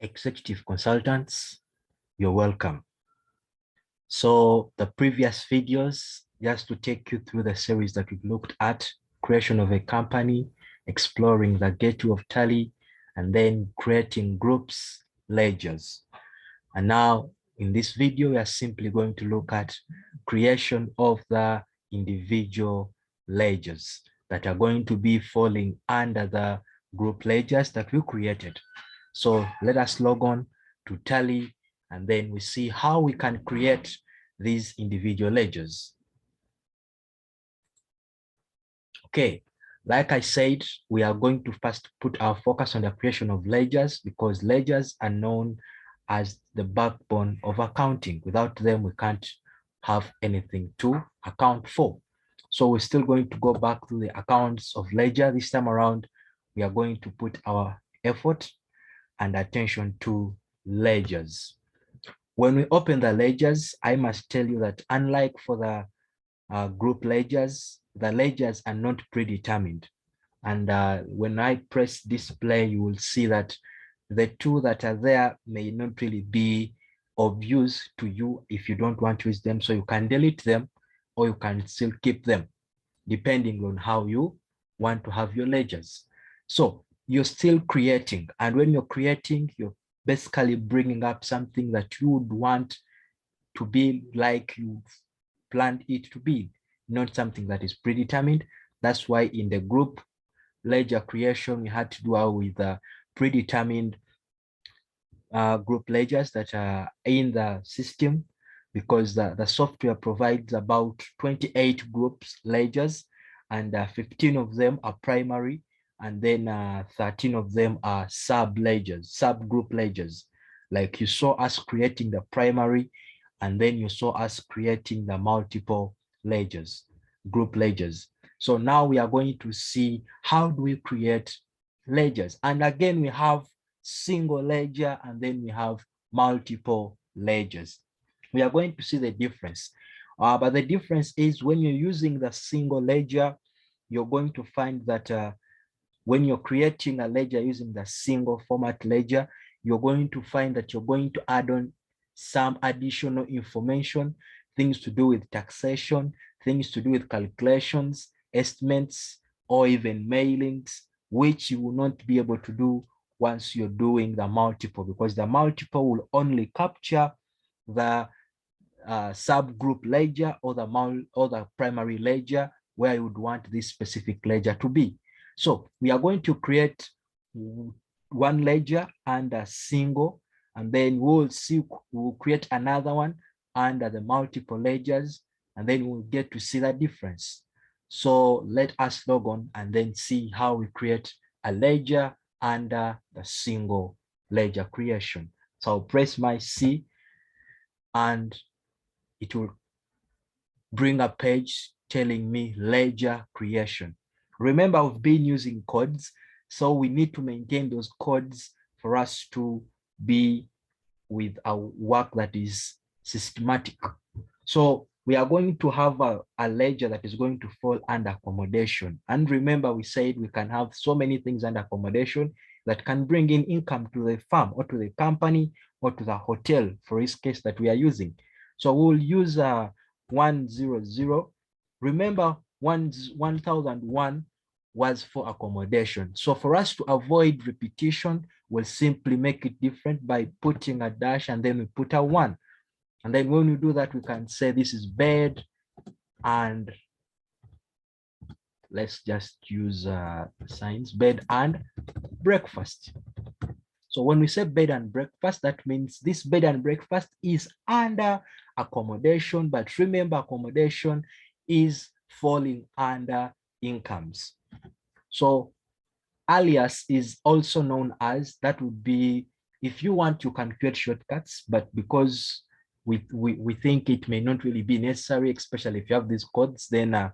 executive consultants, you're welcome. So the previous videos, just to take you through the series that we've looked at, creation of a company, exploring the gateway of Tally, and then creating groups, ledgers. And now in this video, we are simply going to look at creation of the individual ledgers that are going to be falling under the group ledgers that we created. So let us log on to Tally, and then we see how we can create these individual ledgers. Okay, like I said, we are going to first put our focus on the creation of ledgers because ledgers are known as the backbone of accounting. Without them, we can't have anything to account for. So we're still going to go back to the accounts of ledger. This time around, we are going to put our effort and attention to ledgers. When we open the ledgers, I must tell you that unlike for the group ledgers, the ledgers are not predetermined. And when I press display, you will see that the two that are there may not really be of use to you if you don't want to use them. So you can delete them or you can still keep them depending on how you want to have your ledgers. So you're still creating. And when you're creating, you're basically bringing up something that you would want to be like you planned it to be, not something that is predetermined. That's why in the group ledger creation, we had to do out with the predetermined group ledgers that are in the system, because the software provides about 28 groups ledgers, and 15 of them are primary, and then 13 of them are sub ledgers, subgroup ledgers. Like you saw us creating the primary, and then you saw us creating the multiple ledgers, group ledgers. So now we are going to see how do we create ledgers. And again, we have single ledger, and then we have multiple ledgers. We are going to see the difference. But the difference is when you're using the single ledger, you're going to find that when you're creating a ledger using the single format ledger, you're going to find that you're going to add on some additional information, things to do with taxation, things to do with calculations, estimates, or even mailings, which you will not be able to do once you're doing the multiple, because the multiple will only capture the subgroup ledger or the primary ledger where you would want this specific ledger to be. So we are going to create one ledger under single, and then we'll create another one under the multiple ledgers, and then we'll get to see the difference. So let us log on and then see how we create a ledger under the single ledger creation. So I'll press my C, and it will bring a page telling me ledger creation. Remember, we've been using codes, so we need to maintain those codes for us to be with a work that is systematic. So we are going to have a ledger that is going to fall under accommodation. And remember, we said we can have so many things under accommodation that can bring in income to the firm or to the company or to the hotel, for this case that we are using. So we'll use 100. Remember, 1001 was for accommodation. So for us to avoid repetition, we'll simply make it different by putting a dash, and then we put a 1. And then when we do that, we can say this is bed, and let's just use signs, bed and breakfast. So when we say bed and breakfast, that means this bed and breakfast is under accommodation, but remember, accommodation is falling under incomes. So alias is also known as, that would be, if you want, you can create shortcuts, but because we think it may not really be necessary, especially if you have these codes, then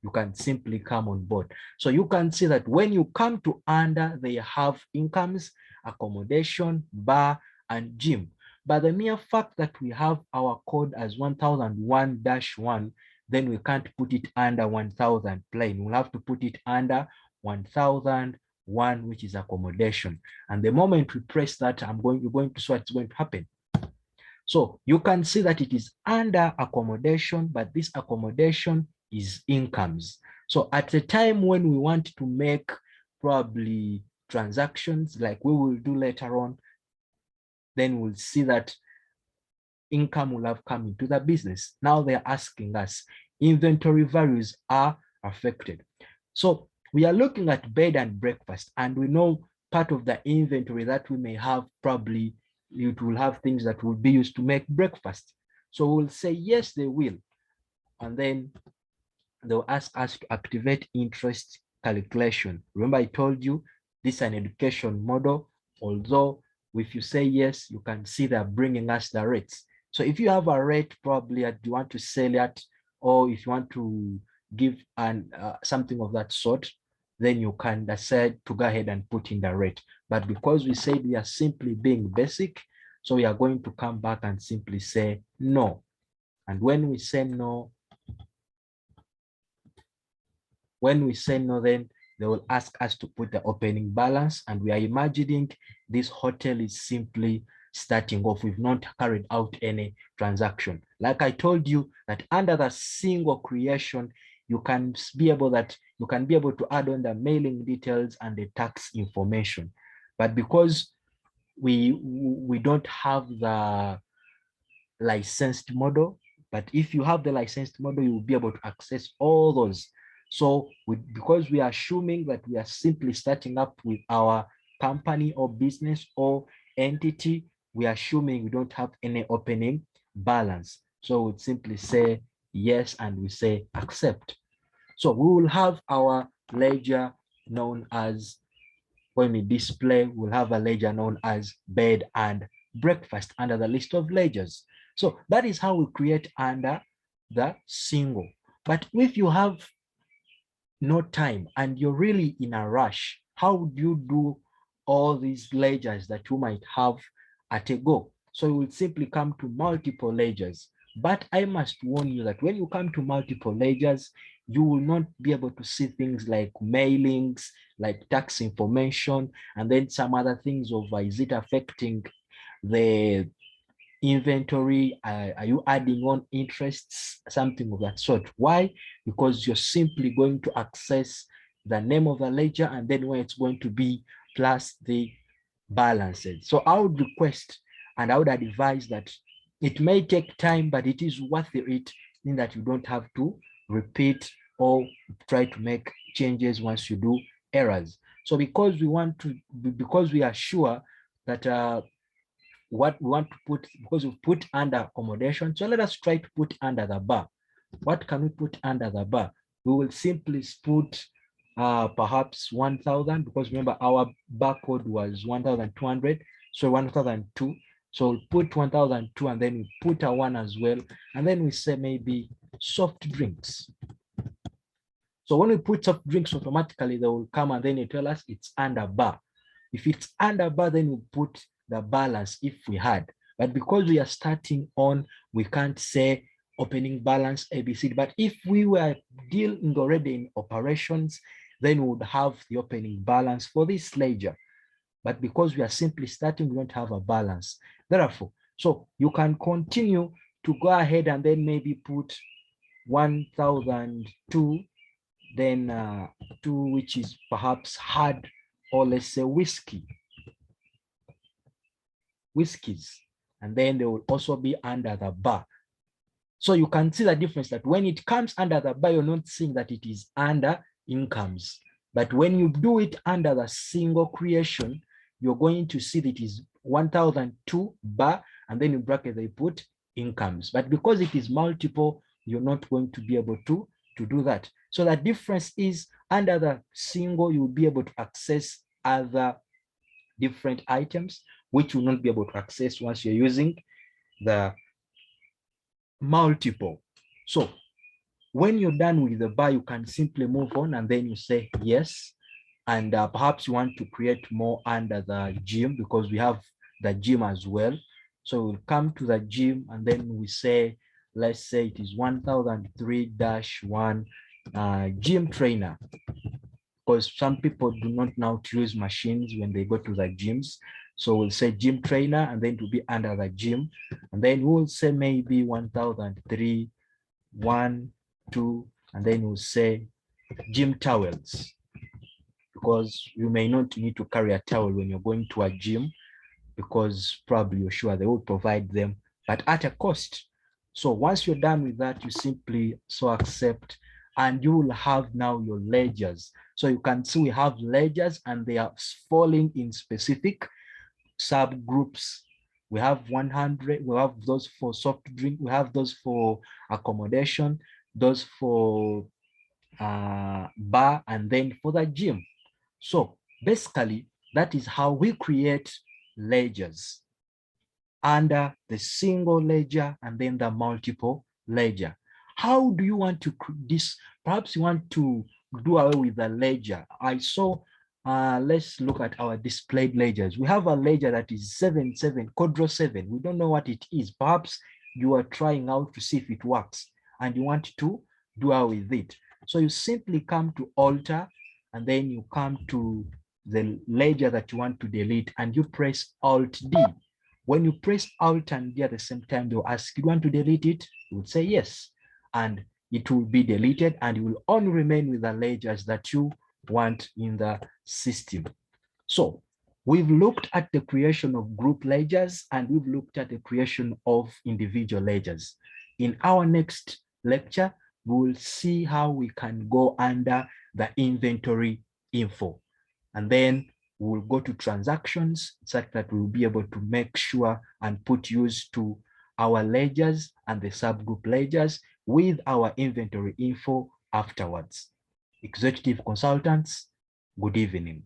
you can simply come on board. So you can see that when you come to under, they have incomes, accommodation, bar, and gym. But the mere fact that we have our code as 1001-1, then we can't put it under 1000 plain. We'll have to put it under 1001 one, which is accommodation. And the moment we press that, you're going to see what's going to happen. So you can see that it is under accommodation, but this accommodation is incomes. So at the time when we want to make probably transactions like we will do later on, then we'll see that income will have come into the business. Now they're asking us, inventory values are affected. So we are looking at bed and breakfast, and we know part of the inventory that we may have, probably it will have things that will be used to make breakfast. So we'll say, yes, they will. And then they'll ask us to activate interest calculation. Remember, I told you this is an education model, although if you say yes, you can see they're bringing us the rates. So if you have a rate, probably you want to sell it, or if you want to give something of that sort, then you can decide to go ahead and put in the rate. But because we said we are simply being basic, so we are going to come back and simply say no. And when we say no, then they will ask us to put the opening balance, and we are imagining this hotel is simply starting off. We've not carried out any transaction. Like I told you, that under the single creation, you can be able to add on the mailing details and the tax information. But because we don't have the licensed model, but if you have the licensed model, you will be able to access all those. So because we are assuming that we are simply starting up with our company or business or entity, we are assuming we don't have any opening balance. So we'd simply say yes, and we say accept. So we will have our ledger known as, when we display, we'll have a ledger known as bed and breakfast under the list of ledgers. So that is how we create under the single. But if you have no time and you're really in a rush, how do you do all these ledgers that you might have at a go? So you will simply come to multiple ledgers. But I must warn you that when you come to multiple ledgers, you will not be able to see things like mailings, like tax information, and then some other things of is it affecting the inventory? Are you adding on interests? Something of that sort. Why? Because you're simply going to access the name of the ledger and then where it's going to be plus the balances. So I would request and I would advise that it may take time, but it is worth it in that you don't have to repeat or try to make changes once you do errors. So because we are sure that what we want to put, because we've put under accommodation, so let us try to put under the bar. What can we put under the bar? We will simply put perhaps 1,000, because remember our barcode was 1,200, so 1,002. So we'll put 1,002 and then we put a 1 as well. And then we say maybe soft drinks. So when we put soft drinks, automatically they will come and then you tell us it's under bar. If it's under bar, then we put the balance if we had. But because we are starting on, we can't say opening balance ABC. But if we were dealing already in operations, then we would have the opening balance for this ledger. But because we are simply starting, we don't have a balance. Therefore, so you can continue to go ahead and then maybe put 1,002, then 2, which is perhaps hard, or let's say whiskeys. And then they will also be under the bar. So you can see the difference that when it comes under the bar, you're not seeing that it is under incomes. But when you do it under the single creation, you're going to see that it is 1,002 bar, and then in bracket they put incomes. But because it is multiple, you're not going to be able to do that. So the difference is under the single, you'll be able to access other different items, which you will not be able to access once you're using the multiple. So when you're done with the bar, you can simply move on and then you say yes. And perhaps you want to create more under the gym, because we have the gym as well. So we'll come to the gym and then we say, let's say it is 1003-1 gym trainer. because some people do not know to use machines when they go to the gyms. So we'll say gym trainer, and then to be under the gym. And then we'll say maybe 1003, 1, 2, and then we'll say gym towels, because you may not need to carry a towel when you're going to a gym, because probably you're sure they will provide them, but at a cost. So once you're done with that, you simply so accept, and you will have now your ledgers. So you can see we have ledgers, and they are falling in specific subgroups. We have 100, we have those for soft drink, we have those for accommodation, those for bar, and then for the gym. So basically, that is how we create ledgers under the single ledger and then the multiple ledger. How do you want to this? Perhaps you want to do away with the ledger. I saw, let's look at our displayed ledgers. We have a ledger that is 77, Codro 7. We don't know what it is. Perhaps you are trying out to see if it works and you want to do away with it. So you simply come to alter, and then you come to the ledger that you want to delete, and you press Alt D. When you press Alt and D at the same time, they'll ask, you want to delete it? You would say yes, and it will be deleted, and you will only remain with the ledgers that you want in the system. So we've looked at the creation of group ledgers, and we've looked at the creation of individual ledgers. In our next lecture, we will see how we can go under the inventory info, and then we'll go to transactions, such that we'll be able to make sure and put use to our ledgers and the subgroup ledgers with our inventory info afterwards. Executive consultants, good evening.